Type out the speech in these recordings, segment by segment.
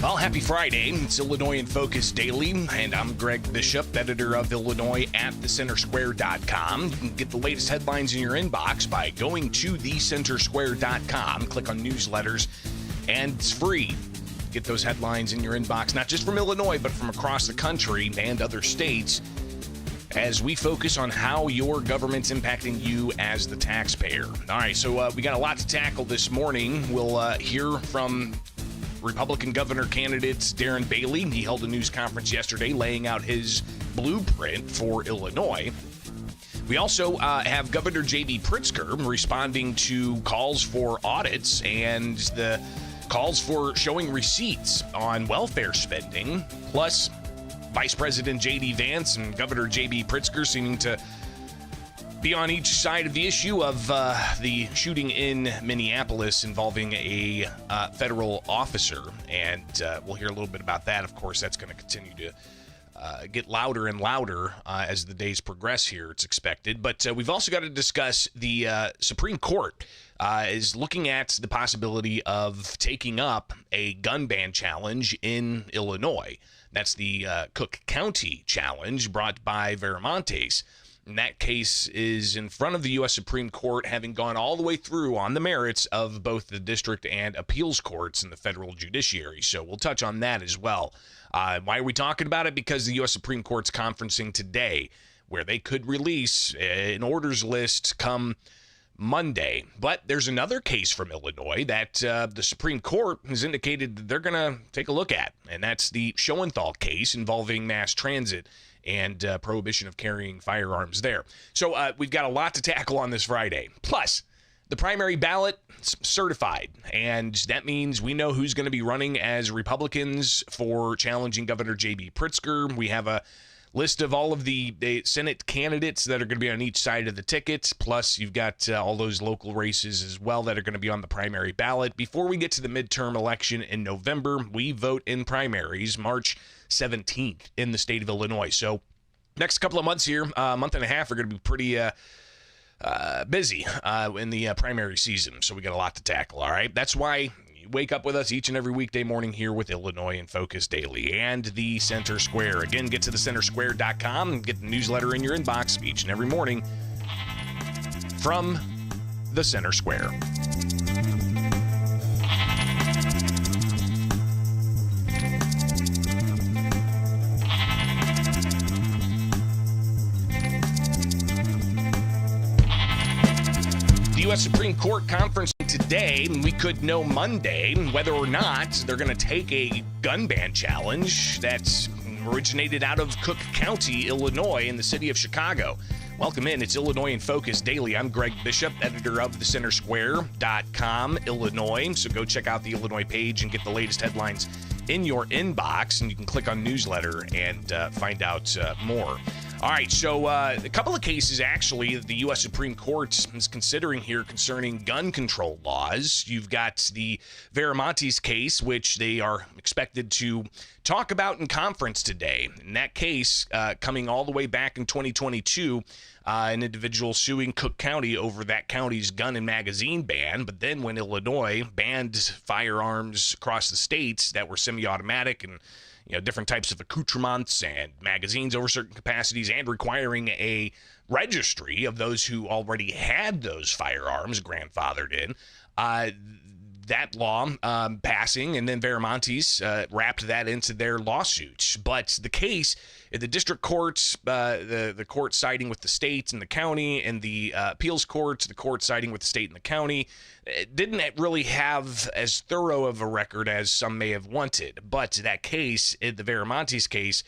Well, happy Friday. It's Illinois in Focus Daily, and I'm Greg Bishop, editor of Illinois at thecentersquare.com. You can get the latest headlines in your inbox by going to thecentersquare.com. Click on newsletters, and it's free. Get those headlines in your inbox, not just from Illinois, but from across the country and other states, as we focus on how your government's impacting you as the taxpayer. All right, so we got a lot to tackle this morning. We'll hear from Republican governor candidate Darren Bailey. He held a news conference yesterday laying out his blueprint for Illinois. We also have Governor J.B. Pritzker responding to calls for audits and the calls for showing receipts on welfare spending, plus Vice President J.D. Vance and Governor J.B. Pritzker seeming to be on each side of the issue of the shooting in Minneapolis involving a federal officer. And we'll hear a little bit about that. Of course, that's going to continue to get louder and louder as the days progress here, it's expected. But we've also got to discuss the Supreme Court is looking at the possibility of taking up a gun ban challenge in Illinois. That's the Cook County challenge brought by Viramontes. And that case is in front of the U.S. Supreme Court, having gone all the way through on the merits of both the district and appeals courts in the federal judiciary. So we'll touch on that as well. Why are we talking about it? Because the U.S. Supreme Court's conferencing today, where they could release an orders list come Monday. But there's another case from Illinois that the Supreme Court has indicated that they're going to take a look at, and that's the Schoenthal case involving mass transit and prohibition of carrying firearms there. So we've got a lot to tackle on this Friday. Plus, the primary ballot certified, and that means we know who's going to be running as Republicans for challenging Governor J.B. Pritzker. We have a list of all of the Senate candidates that are going to be on each side of the ticket, plus you've got all those local races as well that are going to be on the primary ballot. Before we get to the midterm election in November, we vote in primaries March 17th in the state of Illinois. So next couple of months here, a month and a half, are going to be pretty busy in the primary season. So we got a lot to tackle, all right? That's why you wake up with us each and every weekday morning here with Illinois in Focus Daily and the Center Square. Again, get to thecentersquare.com and get the newsletter in your inbox each and every morning from the Center Square. The U.S. Supreme Court conference today. We could know Monday whether or not they're going to take a gun ban challenge that's originated out of Cook County, Illinois, in the city of Chicago. Welcome in. It's Illinois in Focus Daily. I'm Greg Bishop, editor of thecentersquare.com, Illinois. So go check out the Illinois page and get the latest headlines in your inbox, and you can click on newsletter and find out more. All right, so a couple of cases, actually, that the U.S. Supreme Court is considering here concerning gun control laws. You've got the Viramontes case, which they are expected to talk about in conference today. In that case, coming all the way back in 2022, an individual suing Cook County over that county's gun and magazine ban. But then when Illinois banned firearms across the states that were semi-automatic and different types of accoutrements and magazines over certain capacities, and requiring a registry of those who already had those firearms grandfathered in, that law passing, and then Viramontes wrapped that into their lawsuits. But the case, the district courts, the court siding with the state and the county, and the appeals courts, the court siding with the state and the county, didn't really have as thorough of a record as some may have wanted. But that case, the Viramontes case,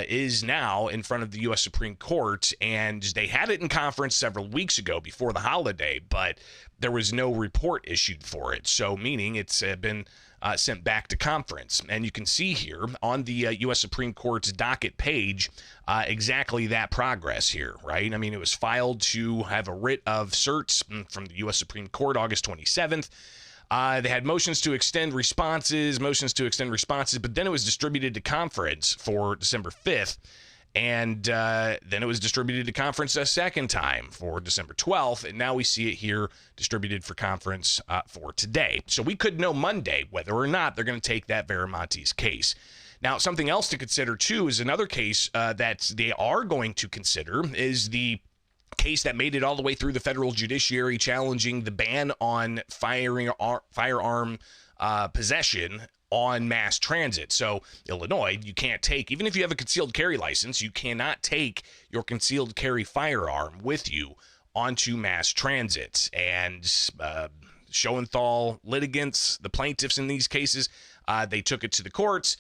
is now in front of the U.S. Supreme Court, and they had it in conference several weeks ago before the holiday, but there was no report issued for it. So meaning it's been sent back to conference. And you can see here on the U.S. Supreme Court's docket page exactly that progress here, right? I mean, it was filed to have a writ of certs from the U.S. Supreme Court August 27th. They had motions to extend responses, but then it was distributed to conference for December 5th. And then it was distributed to conference a second time for December 12th. And now we see it here distributed for conference for today. So we could know Monday whether or not they're going to take that Viramontes case. Now, something else to consider, too, is another case that they are going to consider is the case that made it all the way through the federal judiciary challenging the ban on firearm possession on mass transit. So Illinois, you can't take, even if you have a concealed carry license, you cannot take your concealed carry firearm with you onto mass transit. And Schoenthal litigants, the plaintiffs in these cases, they took it to the courts.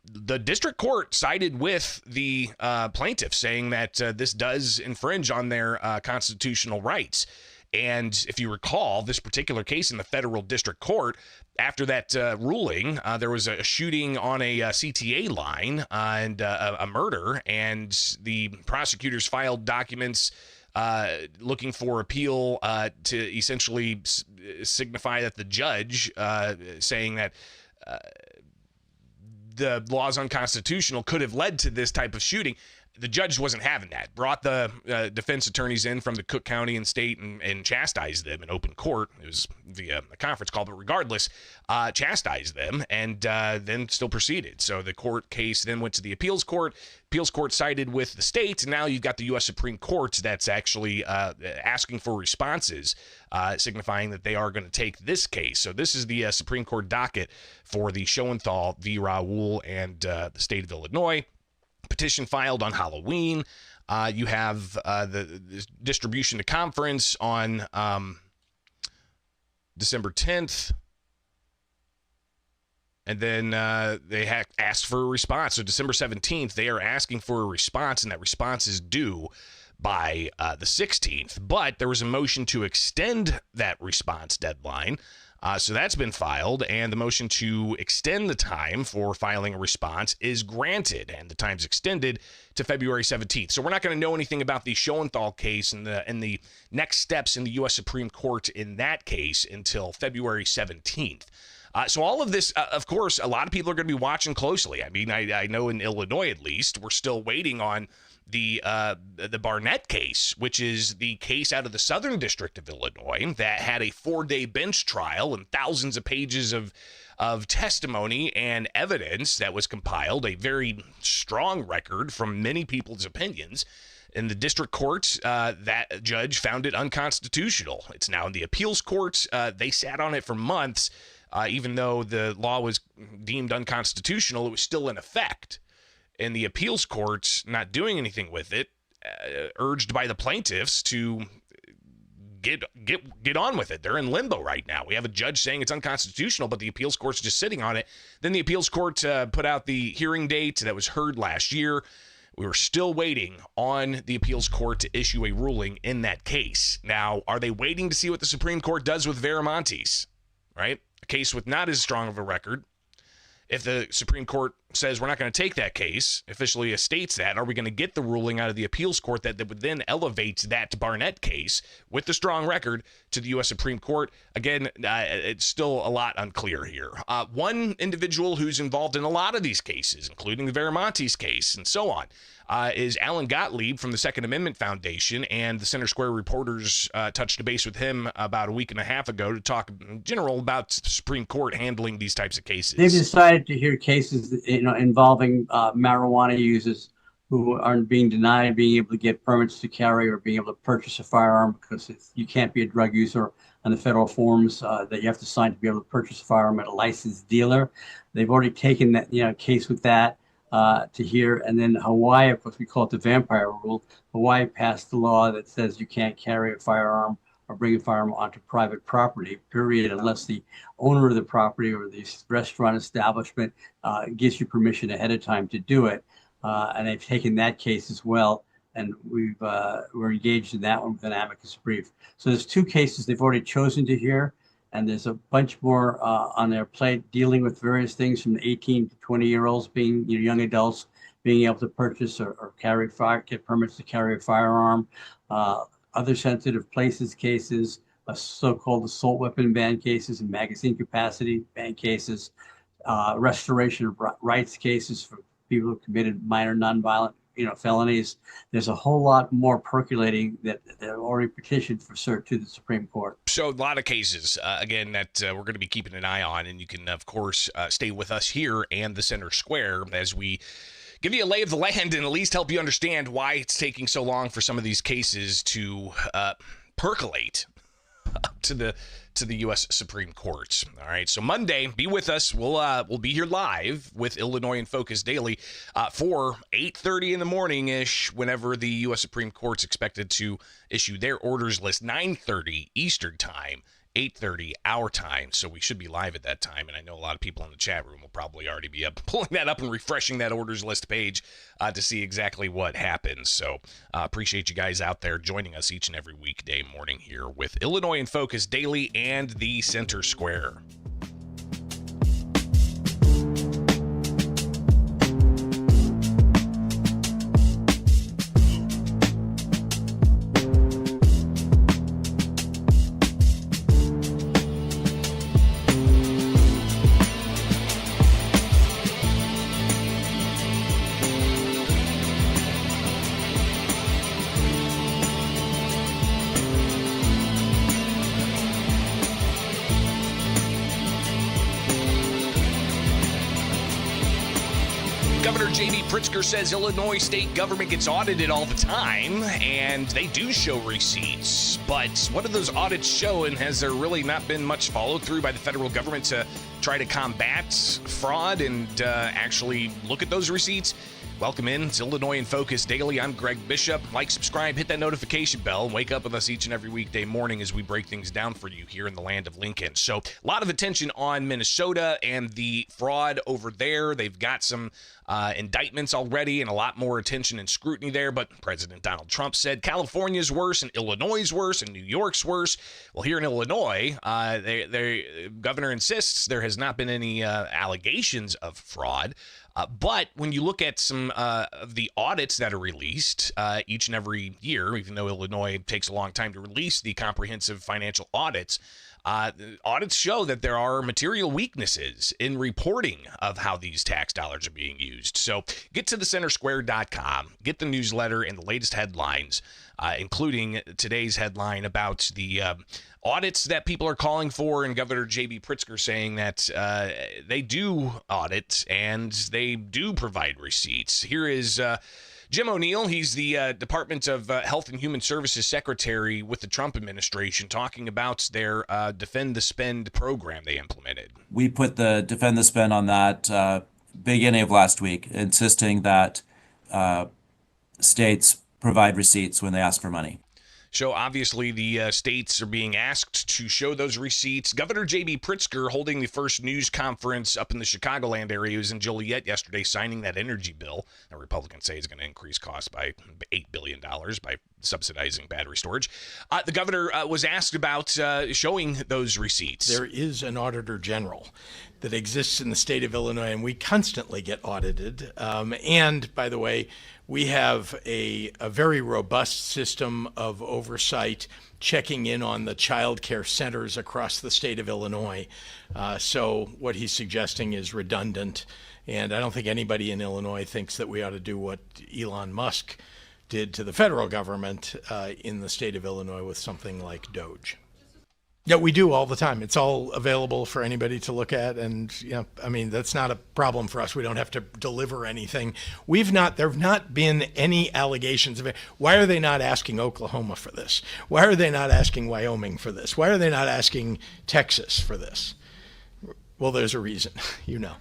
The district court sided with the plaintiffs, saying that this does infringe on their constitutional rights. And if you recall, this particular case in the federal district court, after that ruling, there was a shooting on a CTA line and a murder, and the prosecutors filed documents looking for appeal to essentially signify that the judge, saying that the laws unconstitutional, could have led to this type of shooting. The judge wasn't having that. Brought the defense attorneys in from the Cook County and state and chastised them in open court. It was via a conference call, but regardless, chastised them and then still proceeded. So the court case then went to the appeals court. Appeals court sided with the state. And now you've got the U.S. Supreme Court that's actually asking for responses, signifying that they are going to take this case. So this is the Supreme Court docket for the Schoenthal v. Raoul and the state of Illinois. Petition filed on Halloween. You have the distribution to conference on December 10th. And then they asked for a response. So December 17th, they are asking for a response, and that response is due by the 16th. But there was a motion to extend that response deadline. So that's been filed, and the motion to extend the time for filing a response is granted, and the time's extended to February 17th. So we're not going to know anything about the Schoenthal case and the next steps in the U.S. Supreme Court in that case until February 17th. So all of this, of course, a lot of people are going to be watching closely. I mean, I know in Illinois, at least, we're still waiting on the Barnett case, which is the case out of the Southern District of Illinois that had a 4-day bench trial and thousands of pages of testimony and evidence that was compiled, a very strong record from many people's opinions. In the district court, that judge found it unconstitutional. It's now in the appeals court. They sat on it for months. Even though the law was deemed unconstitutional, it was still in effect. And the appeals court not doing anything with it, urged by the plaintiffs to get on with it. They're in limbo right now. We have a judge saying it's unconstitutional, but the appeals court's just sitting on it. Then the appeals court put out the hearing date that was heard last year. We were still waiting on the appeals court to issue a ruling in that case. Now, are they waiting to see what the Supreme Court does with Viramontes, right? A case with not as strong of a record. If the Supreme Court says we're not going to take that case, officially states that, are we going to get the ruling out of the appeals court that would then elevate that Barnett case with the strong record to the U.S. Supreme Court? Again, it's still a lot unclear here. One individual who's involved in a lot of these cases, including the Viramontes case and so on, is Alan Gottlieb from the Second Amendment Foundation, and the Center Square reporters touched base with him about a week and a half ago to talk in general about the Supreme Court handling these types of cases. They've decided to hear cases, involving marijuana users who are being denied being able to get permits to carry or being able to purchase a firearm because you can't be a drug user on the federal forms that you have to sign to be able to purchase a firearm at a licensed dealer. They've already taken that case with that to hear. And then Hawaii, of course, we call it the vampire rule. Hawaii passed the law that says you can't carry a firearm or bring a firearm onto private property, period, unless the owner of the property or the restaurant establishment gives you permission ahead of time to do it. And they've taken that case as well. And we're engaged in that one with an amicus brief. So there's two cases they've already chosen to hear. and there's a bunch more on their plate dealing with various things from 18 to 20-year-olds being, young adults being able to purchase or get permits to carry a firearm, other sensitive places cases, so-called assault weapon ban cases and magazine capacity ban cases, restoration of rights cases for people who committed minor nonviolent, felonies. There's a whole lot more percolating that they're already petitioned for cert to the Supreme Court. So a lot of cases, again, that we're going to be keeping an eye on, and you can, of course, stay with us here and the Center Square as we give you a lay of the land and at least help you understand why it's taking so long for some of these cases to percolate up to the U.S. Supreme Court. All right, so Monday, be with us. We'll be here live with Illinois in Focus Daily for 8:30 in the morning ish. Whenever the U.S. Supreme Court's expected to issue their orders list, 9:30 Eastern Time. 8:30 our time, so we should be live at that time, and I know a lot of people in the chat room will probably already be pulling that up and refreshing that orders list page to see exactly what happens. So appreciate you guys out there joining us each and every weekday morning here with Illinois in Focus Daily and the Center Square. Governor J.B. Pritzker says Illinois state government gets audited all the time, and they do show receipts. But what do those audits show, and has there really not been much follow through by the federal government to try to combat fraud and actually look at those receipts? Welcome in. It's Illinois in Focus Daily. I'm Greg Bishop. Like, subscribe, hit that notification bell, and wake up with us each and every weekday morning as we break things down for you here in the land of Lincoln. So, a lot of attention on Minnesota and the fraud over there. They've got some indictments already and a lot more attention and scrutiny there. But President Donald Trump said California's worse and Illinois is worse and New York's worse. Well, here in Illinois, the governor insists there has not been any allegations of fraud. But when you look at some of the audits that are released each and every year, even though Illinois takes a long time to release the comprehensive financial audits, audits show that there are material weaknesses in reporting of how these tax dollars are being used. So get to thecentersquare.com, get the newsletter and the latest headlines, including today's headline about the audits that people are calling for, and Governor J.B. Pritzker saying that they do audit and they do provide receipts. Here is Jim O'Neill. He's the Department of Health and Human Services Secretary with the Trump administration, talking about their Defend the Spend program they implemented. We put the Defend the Spend on that beginning of last week, insisting that states provide receipts when they ask for money. So obviously the states are being asked to show those receipts. Governor J.B. Pritzker holding the first news conference up in the Chicagoland area. He was in Joliet yesterday signing that energy bill that Republicans say is going to increase costs by $8 billion by subsidizing battery storage. The governor was asked about showing those receipts. There is an auditor general that exists in the state of Illinois, and we constantly get audited. And by the way, we have a very robust system of oversight checking in on the child care centers across the state of Illinois. So what he's suggesting is redundant. And I don't think anybody in Illinois thinks that we ought to do what Elon Musk did to the federal government in the state of Illinois with something like Doge. Yeah, we do all the time. It's all available for anybody to look at. And, I mean, that's not a problem for us. We don't have to deliver anything. There have not been any allegations of it. Why are they not asking Oklahoma for this? Why are they not asking Wyoming for this? Why are they not asking Texas for this? Well, there's a reason, Governor.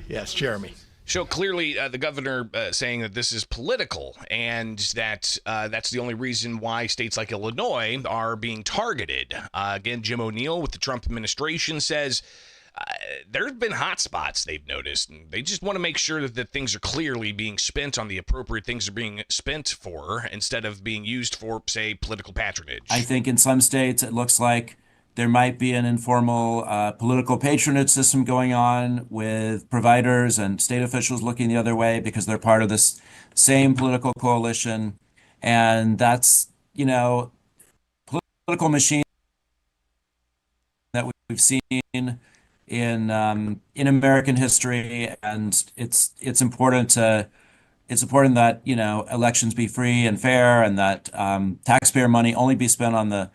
Yes, Jeremy. So clearly the governor saying that this is political and that that's the only reason why states like Illinois are being targeted. Again, Jim O'Neill with the Trump administration says there have been hot spots they've noticed. And they just want to make sure that things are clearly being spent on the appropriate things they're being spent for instead of being used for, say, political patronage. I think in some states it looks like there might be an informal political patronage system going on with providers and state officials looking the other way because they're part of this same political coalition. And that's, political machine that we've seen in American history, and it's important that elections be free and fair, and that taxpayer money only be spent on the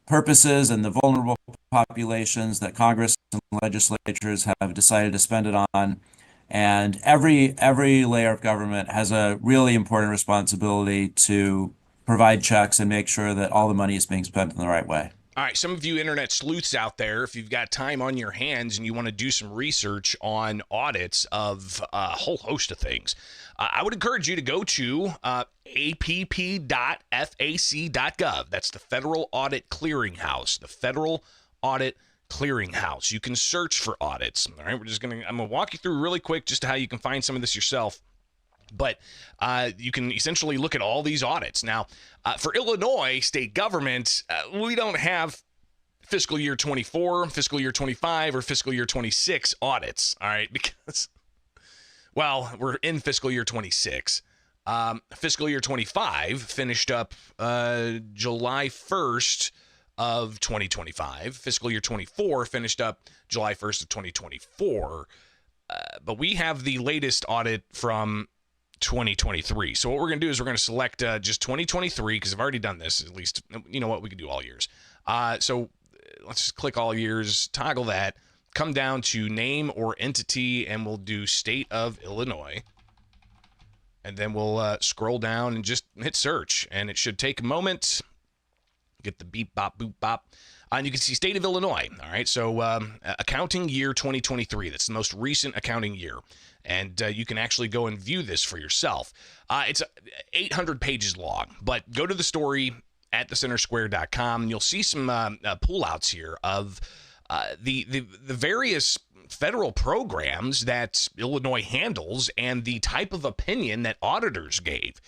purposes and the vulnerable populations that Congress and legislatures have decided to spend it on. And every layer of government has a really important responsibility to provide checks and make sure that all the money is being spent in the right way. All right, some of you internet sleuths out there, if you've got time on your hands and you want to do some research on audits of a whole host of things, I would encourage you to go to app.fac.gov. That's the Federal Audit Clearinghouse, the Federal Audit Clearinghouse. You can search for audits. All right, I'm going to walk you through really quick just to how you can find some of this yourself. But you can essentially look at all these audits. Now, for Illinois state government, we don't have fiscal year 24, fiscal year 25, or fiscal year 26 audits, all right? Because, well, we're in fiscal year 26. Fiscal year 25 finished up July 1st of 2025. Fiscal year 24 finished up July 1st of 2024. But we have the latest audit from 2023. So what we're going to do is we're going to select just 2023 because I've already done this. At least, you know what, we can do all years. So let's just click all years, toggle that, come down to name or entity, and we'll do state of Illinois. And then we'll scroll down and just hit search. And it should take a moment. Get the beep, bop, boop, bop. And you can see state of Illinois. All right. So accounting year 2023. That's the most recent accounting year. And you can actually go and view this for yourself. It's 800 pages long, but go to the story at thecentersquare.com and you'll see some pullouts here of the various federal programs that Illinois handles and the type of opinion that auditors gave.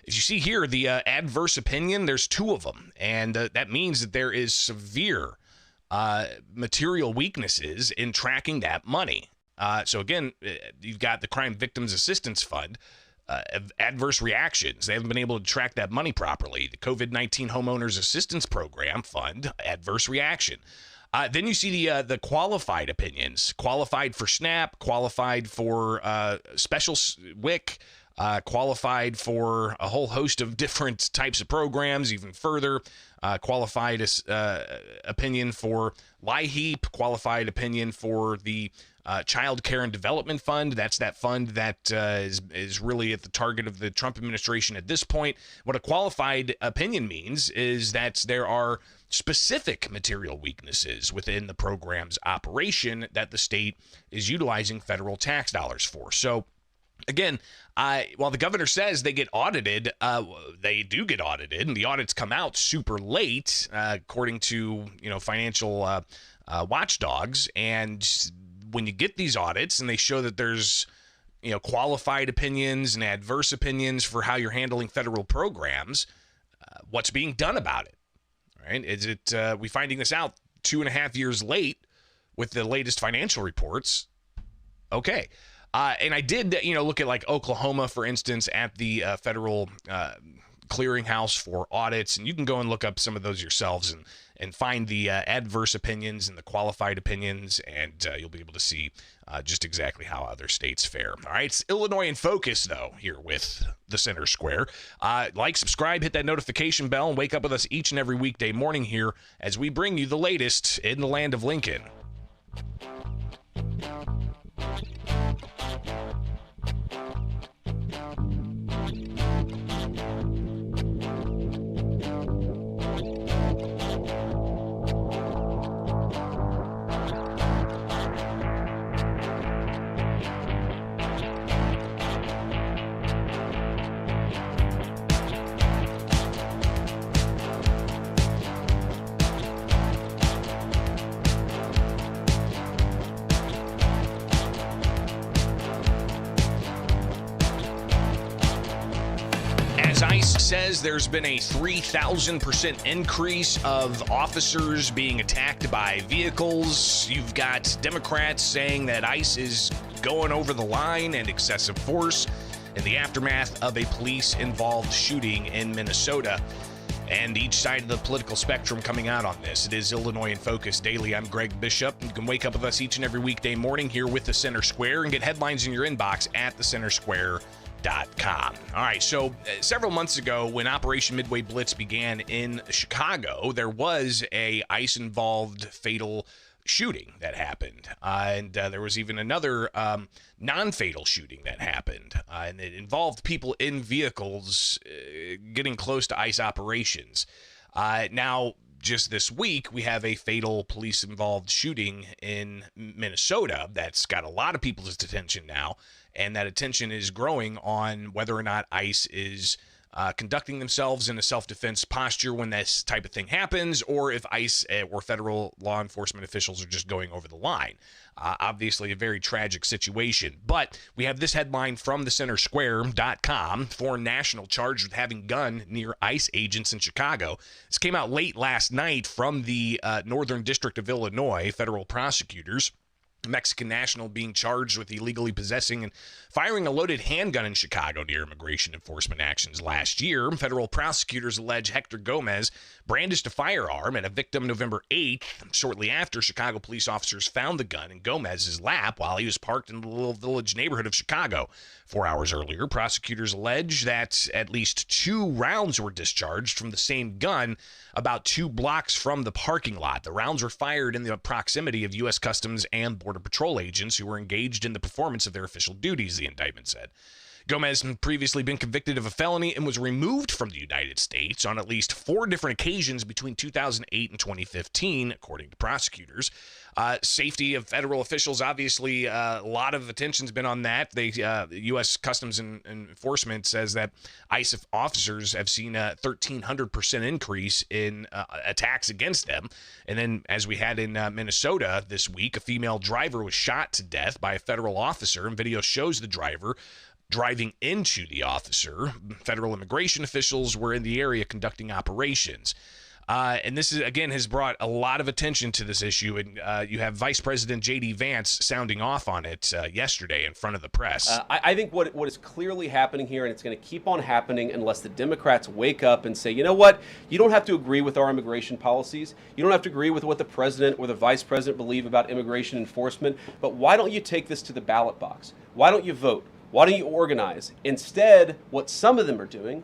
As you see here, the adverse opinion, there's 2 of them. And that means that there is severe material weaknesses in tracking that money. So again, you've got the Crime Victims Assistance Fund, adverse reactions. They haven't been able to track that money properly. The COVID-19 Homeowners Assistance Program Fund, adverse reaction. Then you see the qualified opinions, qualified for SNAP, qualified for special WIC, qualified for a whole host of different types of programs, even further, qualified opinion for LIHEAP, qualified opinion for the Child Care and Development Fund. That's that fund that is really at the target of the Trump administration at this point. What a qualified opinion means is that there are specific material weaknesses within the program's operation that the state is utilizing federal tax dollars for. So again, while the governor says they get audited, they do get audited, and the audits come out super late, according to financial watchdogs. And when you get these audits and they show that there's qualified opinions and adverse opinions for how you're handling federal programs, what's being done about it? Right? Is it we finding this out 2.5 years late with the latest financial reports? Okay. And I did, look at like Oklahoma, for instance, at the federal clearinghouse for audits. And you can go and look up some of those yourselves and find the adverse opinions and the qualified opinions. And you'll be able to see just exactly how other states fare. All right. It's Illinois in Focus, though, here with the Center Square. Like, subscribe, hit that notification bell, and wake up with us each and every weekday morning here as we bring you the latest in the land of Lincoln. ICE says there's been a 3,000% increase of officers being attacked attacked by vehicles. You've got Democrats saying that ICE is going over the line and excessive force in the aftermath of a police-involved shooting in Minnesota. And each side of the political spectrum coming out on this. It is Illinois in Focus Daily. I'm Greg Bishop. You can wake up with us each and every weekday morning here with the Center Square and get headlines in your inbox at thecentersquare.com. All right, so several months ago when Operation Midway Blitz began in Chicago, there was a ICE-involved fatal shooting that happened. And there was even another non-fatal shooting that happened. And it involved people in vehicles getting close to ICE operations. Now, just this week, we have a fatal police-involved shooting in Minnesota that's got a lot of people's attention now. And that attention is growing on whether or not ICE is conducting themselves in a self-defense posture when this type of thing happens, or if ICE or federal law enforcement officials are just going over the line. Obviously, a very tragic situation. But we have this headline from thecentersquare.com. Foreign national charged with having gun near ICE agents in Chicago. This came out late last night from the Northern District of Illinois. Federal prosecutors. Mexican national being charged with illegally possessing and firing a loaded handgun in Chicago near immigration enforcement actions last year. Federal prosecutors allege Hector Gomez brandished a firearm at a victim November 8th. Shortly after, Chicago police officers found the gun in Gomez's lap while he was parked in the Little Village neighborhood of Chicago. 4 hours earlier, prosecutors allege that at least 2 rounds were discharged from the same gun about 2 blocks from the parking lot. The rounds were fired in the proximity of U.S. Customs and Border Patrol agents who were engaged in the performance of their official duties, the indictment said. Gomez had previously been convicted of a felony and was removed from the United States on at least 4 different occasions between 2008 and 2015, according to prosecutors. Safety of federal officials, obviously, a lot of attention's been on that. The U.S. Customs and Enforcement says that ICE officers have seen a 1,300% increase in attacks against them. And then, as we had in Minnesota this week, a female driver was shot to death by a federal officer, and video shows the driver driving into the officer. Federal immigration officials were in the area conducting operations. And this is, again, has brought a lot of attention to this issue. And you have Vice President J.D. Vance sounding off on it yesterday in front of the press. I think what is clearly happening here, and it's going to keep on happening unless the Democrats wake up and say, you know what, you don't have to agree with our immigration policies. You don't have to agree with what the president or the vice president believe about immigration enforcement. But why don't you take this to the ballot box? Why don't you vote? Why don't you organize? Instead, what some of them are doing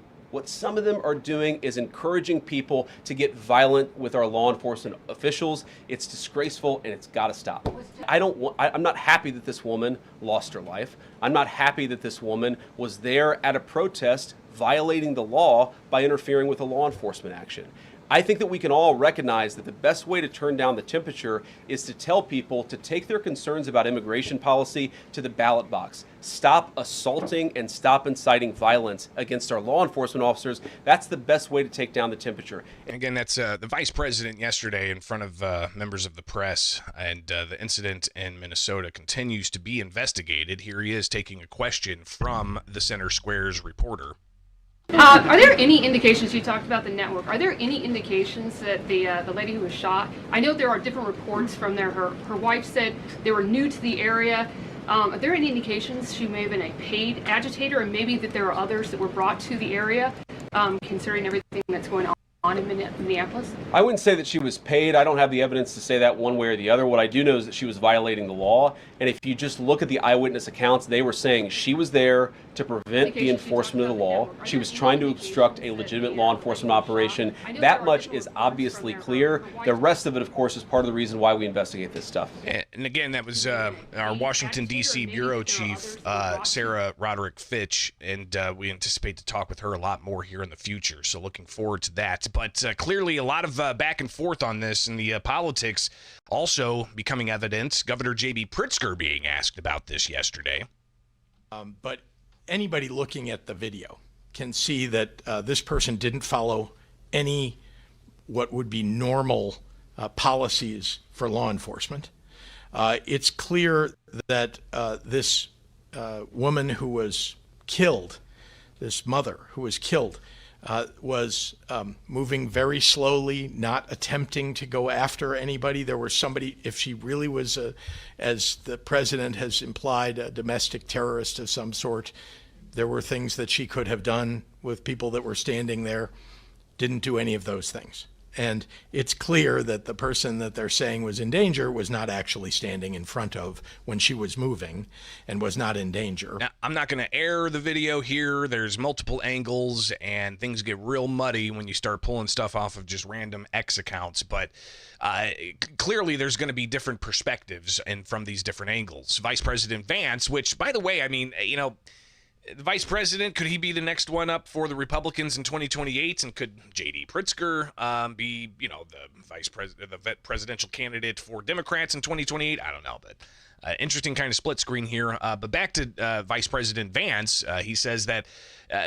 is encouraging people to get violent with our law enforcement officials. It's disgraceful and it's got to stop. I'm not happy that this woman lost her life. I'm not happy that this woman was there at a protest violating the law by interfering with a law enforcement action. I think that we can all recognize that the best way to turn down the temperature is to tell people to take their concerns about immigration policy to the ballot box. Stop assaulting and stop inciting violence against our law enforcement officers. That's the best way to take down the temperature. Again, that's the vice president yesterday in front of members of the press, and the incident in Minnesota continues to be investigated. Here he is taking a question from the Center Square's reporter. Are there any indications, you talked about the network, are there any indications that the lady who was shot, I know there are different reports from there, her wife said they were new to the area. Are there any indications she may have been a paid agitator, and maybe that there are others that were brought to the area, considering everything that's going on in Minneapolis? I wouldn't say that she was paid. I don't have the evidence to say that one way or the other. What I do know is that she was violating the law. And if you just look at the eyewitness accounts, they were saying she was there to prevent the enforcement of the law. She was trying to obstruct a legitimate law enforcement operation. That much is obviously clear. The rest of it, of course, is part of the reason why we investigate this stuff. And again, that was our Washington, D.C. Bureau Chief, Sarah Roderick Fitch, and we anticipate to talk with her a lot more here in the future. So looking forward to that. But clearly a lot of back and forth on this, and the politics also becoming evident. Governor J.B. Pritzker being asked about this yesterday. But anybody looking at the video can see that this person didn't follow any what would be normal policies for law enforcement. It's clear that this woman who was killed, this mother who was killed, was moving very slowly, not attempting to go after anybody. There was somebody, if she really was, as the president has implied, a domestic terrorist of some sort, there were things that she could have done with people that were standing there. Didn't do any of those things. And it's clear that the person that they're saying was in danger was not actually standing in front of when she was moving and was not in danger. Now, I'm not going to air the video here. There's multiple angles, and things get real muddy when you start pulling stuff off of just random X accounts. But clearly there's going to be different perspectives and from these different angles. Vice President Vance, which, by the way, I mean, you know, the vice president, could he be the next one up for the Republicans in 2028? And could J.D. Pritzker be, you know, the presidential candidate for Democrats in 2028? I don't know, but interesting kind of split screen here. But back to Vice President Vance, he says that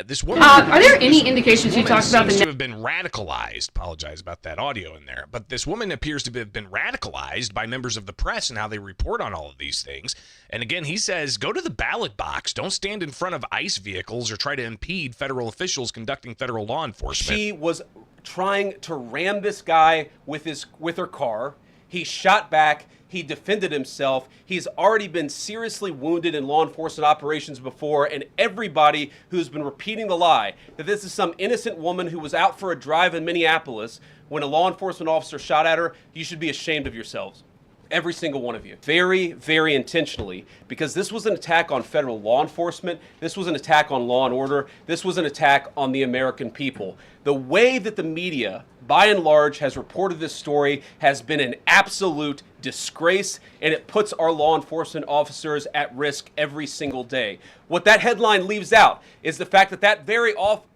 this woman. Are there any indications you talked about seems to have been radicalized? Apologize about that audio in there, but this woman appears to have been radicalized by members of the press and how they report on all of these things. And again, he says, go to the ballot box. Don't stand in front of ICE vehicles or try to impede federal officials conducting federal law enforcement. She was trying to ram this guy with her car. He shot back. He defended himself. He's already been seriously wounded in law enforcement operations before, and everybody who's been repeating the lie that this is some innocent woman who was out for a drive in Minneapolis when a law enforcement officer shot at her, you should be ashamed of yourselves. Every single one of you. Very, very intentionally, because this was an attack on federal law enforcement. This was an attack on law and order. This was an attack on the American people. The way that the media, by and large, has reported this story has been an absolute disgrace, and it puts our law enforcement officers at risk every single day. What that headline leaves out is the fact that that very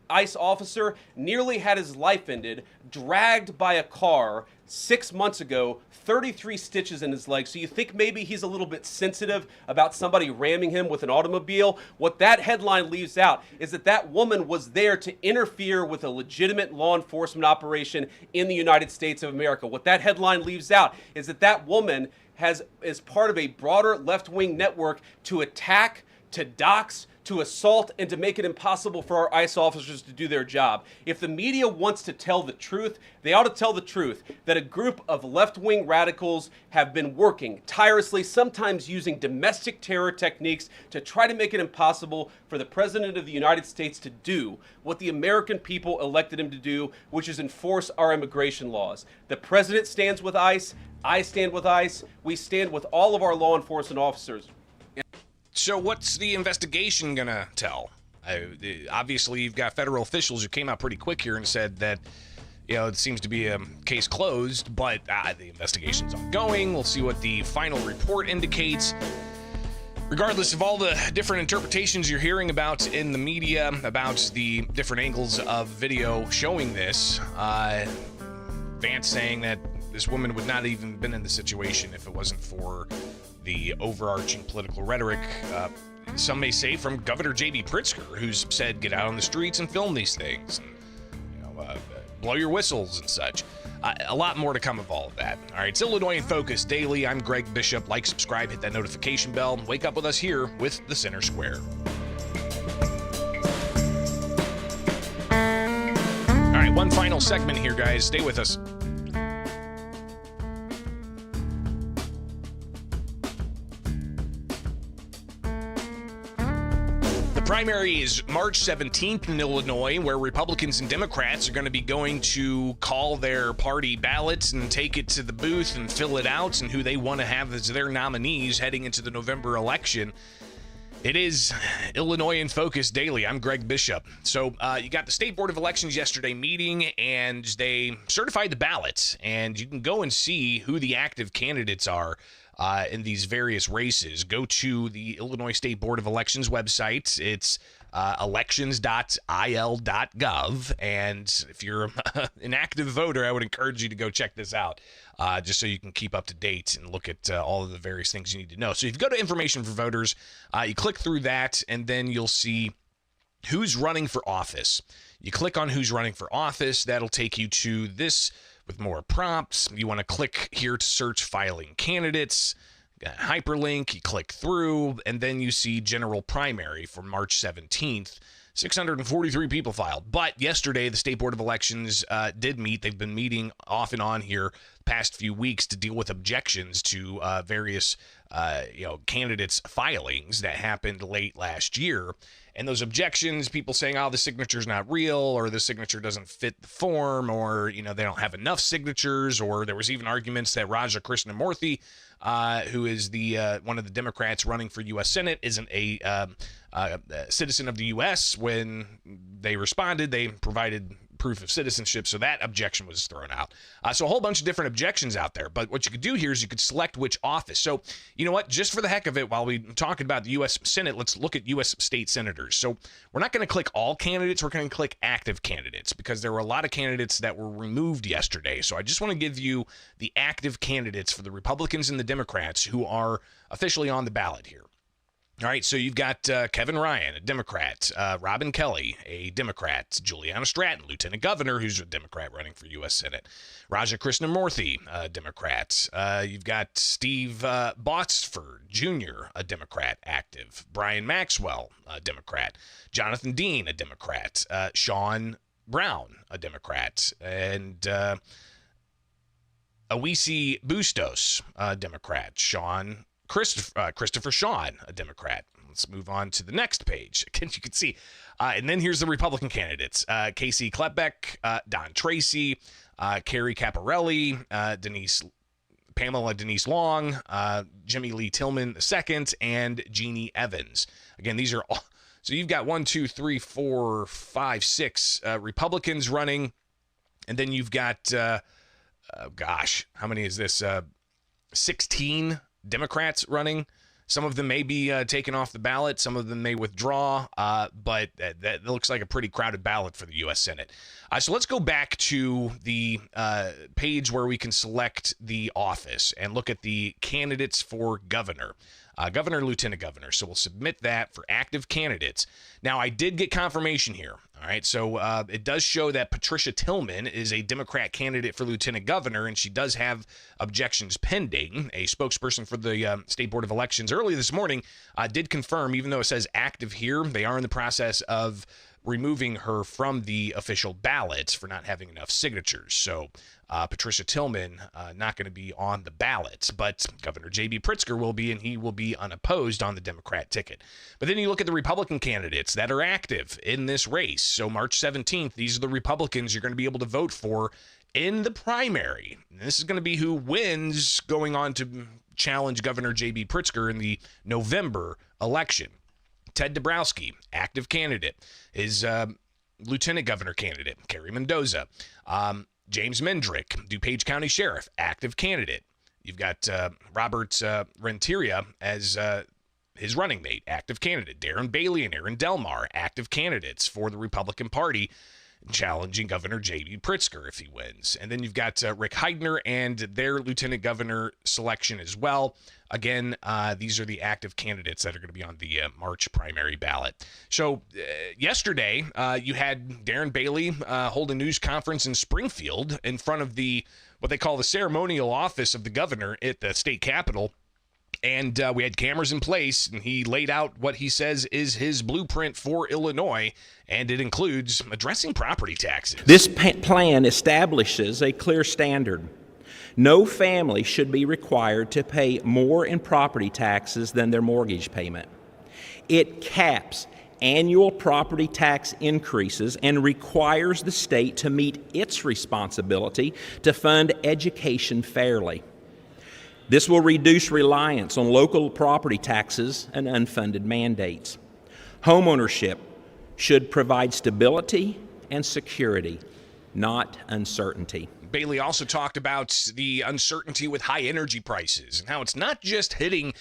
ICE officer nearly had his life ended, dragged by a car 6 months ago, 33 stitches in his leg. So you think maybe he's a little bit sensitive about somebody ramming him with an automobile? What that headline leaves out is that that woman was there to interfere with a legitimate law enforcement operation in the United States of America. What that headline leaves out is that that woman is part of a broader left-wing network to attack, to dox, to assault, and to make it impossible for our ICE officers to do their job. If the media wants to tell the truth, they ought to tell the truth that a group of left-wing radicals have been working tirelessly, sometimes using domestic terror techniques to try to make it impossible for the President of the United States to do what the American people elected him to do, which is enforce our immigration laws. The President stands with ICE, I stand with ICE, we stand with all of our law enforcement officers. So what's the investigation going to tell? Obviously, you've got federal officials who came out pretty quick here and said that, you know, it seems to be a case closed, but the investigation's ongoing. We'll see what the final report indicates. Regardless of all the different interpretations you're hearing about in the media, about the different angles of video showing this, Vance saying that this woman would not even been in the situation if it wasn't for the overarching political rhetoric, some may say, from Governor J.B. Pritzker, who's said, get out on the streets and film these things, and, you know, blow your whistles and such. A lot more to come of all of that. All right, it's Illinois in Focus Daily. I'm Greg Bishop. Like, subscribe, hit that notification bell, and wake up with us here with the Center Square. All right, one final segment here, guys. Stay with us. Primary is March 17th in Illinois, where Republicans and Democrats are going to be going to call their party ballots and take it to the booth and fill it out, and who they want to have as their nominees heading into the November election. It is Illinois in Focus Daily. I'm Greg Bishop. So you got the State Board of Elections yesterday meeting, and they certified the ballots, and you can go and see who the active candidates are in these various races. Go to the Illinois State Board of Elections website. It's elections.il.gov. And if you're an active voter, I would encourage you to go check this out, just so you can keep up to date and look at all of the various things you need to know. So if you go to Information for Voters, you click through that, and then you'll see who's running for office. You click on who's running for office. That'll take you to this with more prompts. You want to click here to search filing candidates. Got a hyperlink, you click through, and then you see general primary for March 17th. 643 people filed. But yesterday, the State Board of Elections did meet. They've been meeting off and on here the past few weeks to deal with objections to various candidates' filings that happened late last year. And those objections, people saying, oh, the signature's not real, or the signature doesn't fit the form, or, they don't have enough signatures, or there was even arguments that Raja Krishnamurthy, who is the one of the Democrats running for U.S. Senate, isn't a citizen of the U.S. When they responded, they provided proof of citizenship, so that objection was thrown out. So a whole bunch of different objections out there, but what you could do here is you could select which office. So you know what, just for the heck of it, while we're talking about the U.S. Senate, let's look at U.S. state senators. So we're not going to click all candidates, we're going to click active candidates, because there were a lot of candidates that were removed yesterday. So I just want to give you the active candidates for the Republicans and the Democrats who are officially on the ballot here. All right, so you've got Kevin Ryan, a Democrat, Robin Kelly, a Democrat, Juliana Stratton, Lieutenant Governor, who's a Democrat running for U.S. Senate, Raja Krishnamurthy, a Democrat. You've got Steve Botsford Jr., a Democrat, active, Brian Maxwell, a Democrat, Jonathan Dean, a Democrat, Sean Brown, a Democrat, and Awisi Bustos, a Democrat, Christopher Sean, a Democrat. Let's move on to the next page. Again, you can see. And then here's the Republican candidates. Casey Klepbeck, Don Tracy, Carrie Caparelli, Pamela Denise Long, Jimmy Lee Tillman II, and Jeannie Evans. Again, these are all. So you've got 1, 2, 3, 4, 5, 6 Republicans running. And then you've got, how many is this? 16 Democrats running. Some of them may be taken off the ballot. Some of them may withdraw, but that looks like a pretty crowded ballot for the U.S. Senate. So let's go back to the page where we can select the office and look at the candidates for governor. Governor, lieutenant governor. So we'll submit that for active candidates. Now, I did get confirmation here. All right, so it does show that Patricia Tillman is a Democrat candidate for lieutenant governor, and she does have objections pending. A spokesperson for the State Board of Elections early this morning did confirm, even though it says active here, they are in the process of removing her from the official ballots for not having enough signatures. So Patricia Tillman not going to be on the ballot, but Governor J.B. Pritzker will be, and he will be unopposed on the Democrat ticket. But then you look at the Republican candidates that are active in this race. So March 17th, these are the Republicans you're going to be able to vote for in the primary. And this is going to be who wins going on to challenge Governor J.B. Pritzker in the November election. Ted Dabrowski, active candidate. His lieutenant governor candidate, Kerry Mendoza. James Mendrick, DuPage County Sheriff, active candidate. You've got Robert Renteria as his running mate, active candidate. Darren Bailey and Aaron Delmar, active candidates for the Republican Party, challenging Governor J.B. Pritzker if he wins. And then you've got Rick Heidner and their lieutenant governor selection as well. Again, these are the active candidates that are going to be on the March primary ballot. So yesterday, you had Darren Bailey hold a news conference in Springfield in front of what they call the ceremonial office of the governor at the state capitol. And we had cameras in place, and he laid out what he says is his blueprint for Illinois, and it includes addressing property taxes. This plan establishes a clear standard. No family should be required to pay more in property taxes than their mortgage payment. It caps annual property tax increases and requires the state to meet its responsibility to fund education fairly. This will reduce reliance on local property taxes and unfunded mandates. Homeownership should provide stability and security, not uncertainty. Bailey also talked about the uncertainty with high energy prices and how it's not just hitting,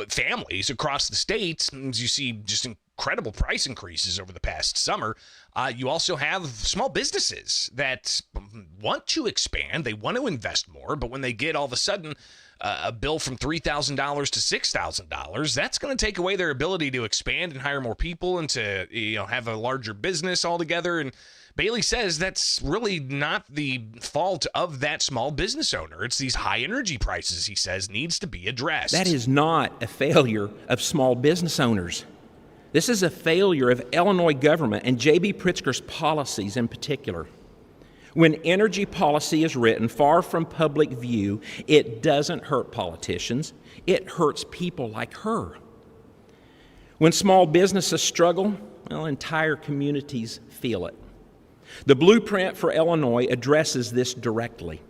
families across the state. As you see just incredible price increases over the past summer. You also have small businesses that want to expand. They want to invest more, but when they get all of a sudden a bill from $3,000 to $6,000, that's going to take away their ability to expand and hire more people and to have a larger business altogether. And Bailey says that's really not the fault of that small business owner. It's these high energy prices, he says, needs to be addressed. That is not a failure of small business owners. This is a failure of Illinois government and J.B. Pritzker's policies in particular. When energy policy is written far from public view, it doesn't hurt politicians. It hurts people like her. When small businesses struggle, well, entire communities feel it. The blueprint for Illinois addresses this directly.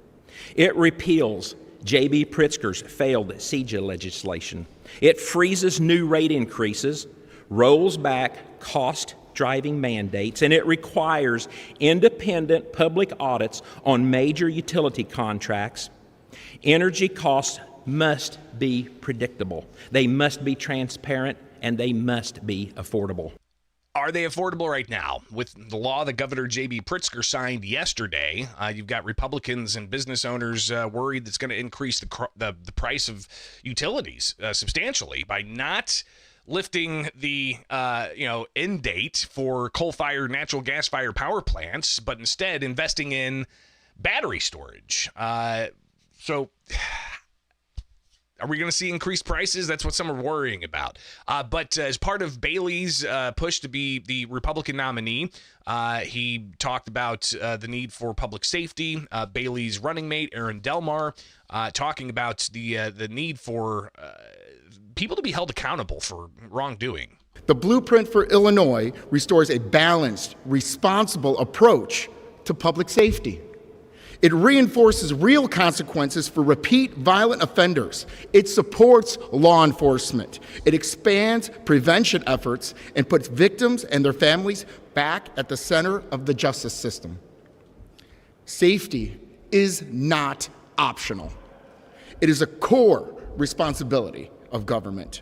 It repeals J.B. Pritzker's failed CEJA legislation. It freezes new rate increases, rolls back cost-driving mandates, and it requires independent public audits on major utility contracts. Energy costs must be predictable. They must be transparent, and they must be affordable. Are they affordable right now? With the law that Governor J.B. Pritzker signed yesterday, you've got Republicans and business owners worried that's going to increase the price of utilities substantially by not lifting the end date for coal-fired, natural gas-fired power plants, but instead investing in battery storage. So are we going to see increased prices? That's what some are worrying about. But as part of Bailey's push to be the Republican nominee, he talked about the need for public safety. Bailey's running mate, Aaron Delmar, talking about the need for people to be held accountable for wrongdoing. The blueprint for Illinois restores a balanced, responsible approach to public safety. It reinforces real consequences for repeat violent offenders. It supports law enforcement. It expands prevention efforts and puts victims and their families back at the center of the justice system. Safety is not optional. It is a core responsibility of government.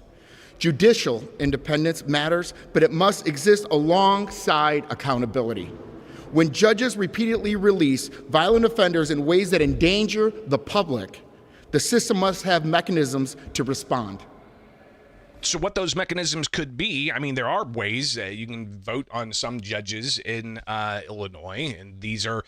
Judicial independence matters, but it must exist alongside accountability. When judges repeatedly release violent offenders in ways that endanger the public, the system must have mechanisms to respond. So what those mechanisms could be, I mean, there are ways you can vote on some judges in Illinois, and these are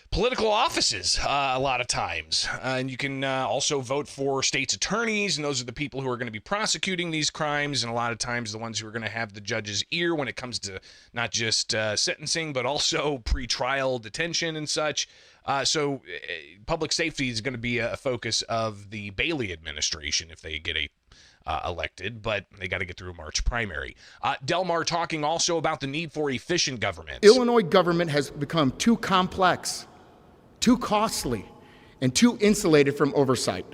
political offices a lot of times. And you can also vote for state's attorneys, and those are the people who are going to be prosecuting these crimes, and a lot of times the ones who are going to have the judge's ear when it comes to not just sentencing, but also pretrial detention and such. So public safety is going to be a focus of the Bailey administration if they get elected, but they got to get through a March primary. Delmar talking also about the need for efficient government. Illinois government has become too complex, too costly, and too insulated from oversight.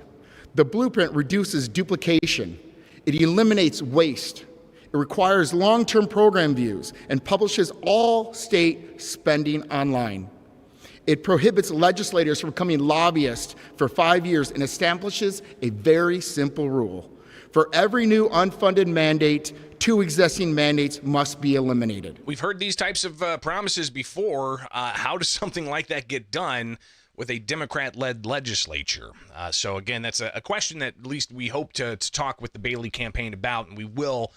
The blueprint reduces duplication. It eliminates waste. It requires long-term program views and publishes all state spending online. It prohibits legislators from becoming lobbyists for 5 years and establishes a very simple rule. For every new unfunded mandate, 2 existing mandates must be eliminated. We've heard these types of promises before. How does something like that get done with a Democrat-led legislature? So again, that's a question that at least we hope to talk with the Bailey campaign about, and we will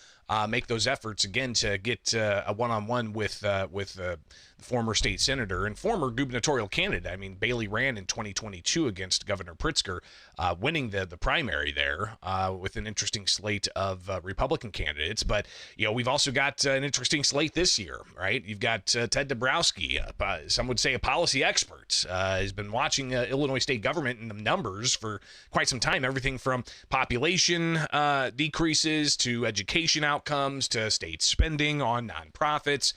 make those efforts again to get a one-on-one with the former state senator and former gubernatorial candidate. I mean, Bailey ran in 2022 against Governor Pritzker, winning the primary there with an interesting slate of Republican candidates. But, you know, we've also got an interesting slate this year, right? You've got Ted Dabrowski, some would say a policy expert, has been watching Illinois state government and the numbers for quite some time, everything from population decreases to education outcomes to state spending on nonprofits.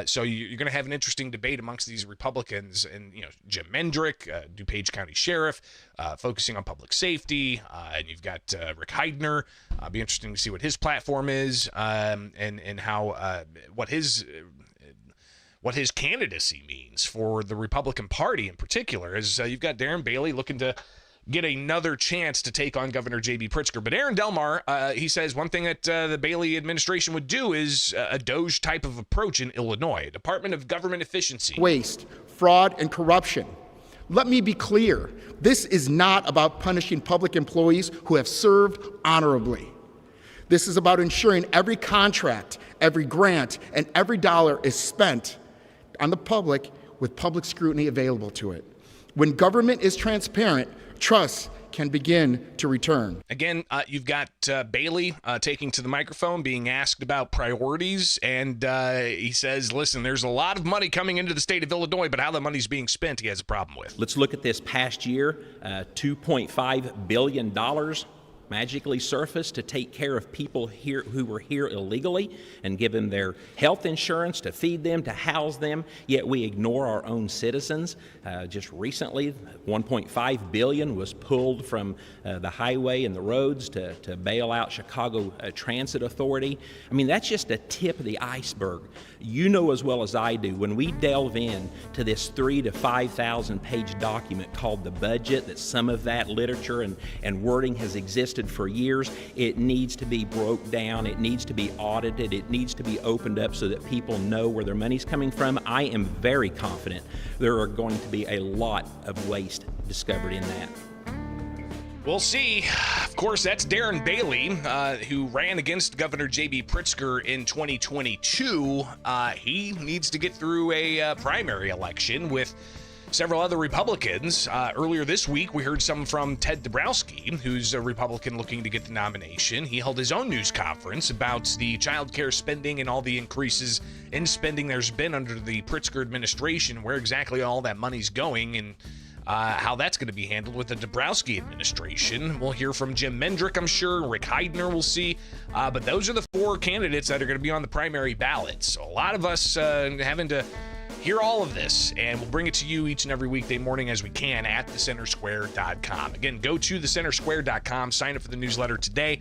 So you're going to have an interesting debate amongst these Republicans, and Jim Mendrick, DuPage County Sheriff, focusing on public safety, and you've got Rick Heidner. Be interesting to see what his platform is, and how what his candidacy means for the Republican Party in particular. As you've got Darren Bailey looking to get another chance to take on Governor J.B. Pritzker. But Aaron Delmar, he says one thing that the Bailey administration would do is a DOGE type of approach in Illinois, Department of Government Efficiency. Waste, fraud, and corruption. Let me be clear. This is not about punishing public employees who have served honorably. This is about ensuring every contract, every grant, and every dollar is spent on the public with public scrutiny available to it. When government is transparent, trust can begin to return. Again, you've got Bailey taking to the microphone, being asked about priorities, and he says, listen, there's a lot of money coming into the state of Illinois, but how the money's being spent, he has a problem with. Let's look at this past year, $2.5 billion magically surfaced to take care of people here who were here illegally and give them their health insurance, to feed them, to house them, yet we ignore our own citizens. Just recently, $1.5 billion was pulled from the highway and the roads to bail out Chicago Transit Authority. I mean, that's just a tip of the iceberg. You know as well as I do, when we delve in to this 3,000 to 5,000 page document called the budget, that some of that literature and wording has existed for years, it needs to be broke down, it needs to be audited, it needs to be opened up so that people know where their money's coming from. I am very confident there are going to be a lot of waste discovered in that. We'll see. Of course, that's Darren Bailey, who ran against Governor J.B. Pritzker in 2022. He needs to get through a primary election with several other Republicans. Earlier this week, we heard some from Ted Dabrowski, who's a Republican looking to get the nomination. He held his own news conference about the child care spending and all the increases in spending there's been under the Pritzker administration, where exactly all that money's going, and how that's going to be handled with the Dabrowski administration. We'll hear from Jim Mendrick, I'm sure. Rick Heidner we'll see. But those are the four candidates that are going to be on the primary ballot. So a lot of us having to hear all of this, and we'll bring it to you each and every weekday morning as we can at thecentersquare.com. Again, go to thecentersquare.com, sign up for the newsletter today,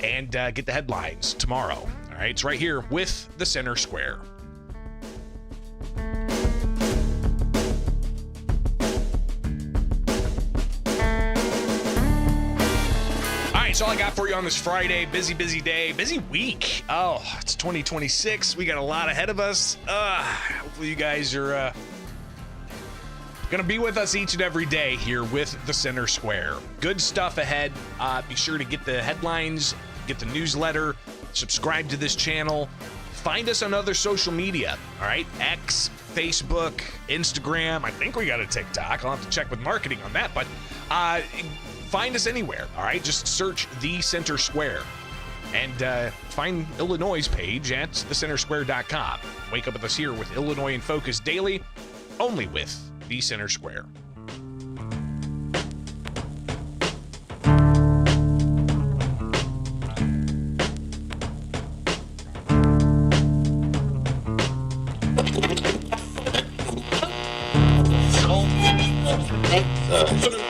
and get the headlines tomorrow. All right, it's right here with The Center Square. That's all I got for you on this Friday. Busy day, busy week. Oh, it's 2026. We got a lot ahead of us. Hopefully you guys are going to be with us each and every day here with The Center Square. Good stuff ahead. Be sure to get the headlines, get the newsletter, subscribe to this channel. Find us on other social media, all right? X, Facebook, Instagram. I think we got a TikTok. I'll have to check with marketing on that, but find us anywhere, all right? Just search The Center Square and find Illinois' page at thecentersquare.com. Wake up with us here with Illinois in Focus Daily, only with The Center Square. So,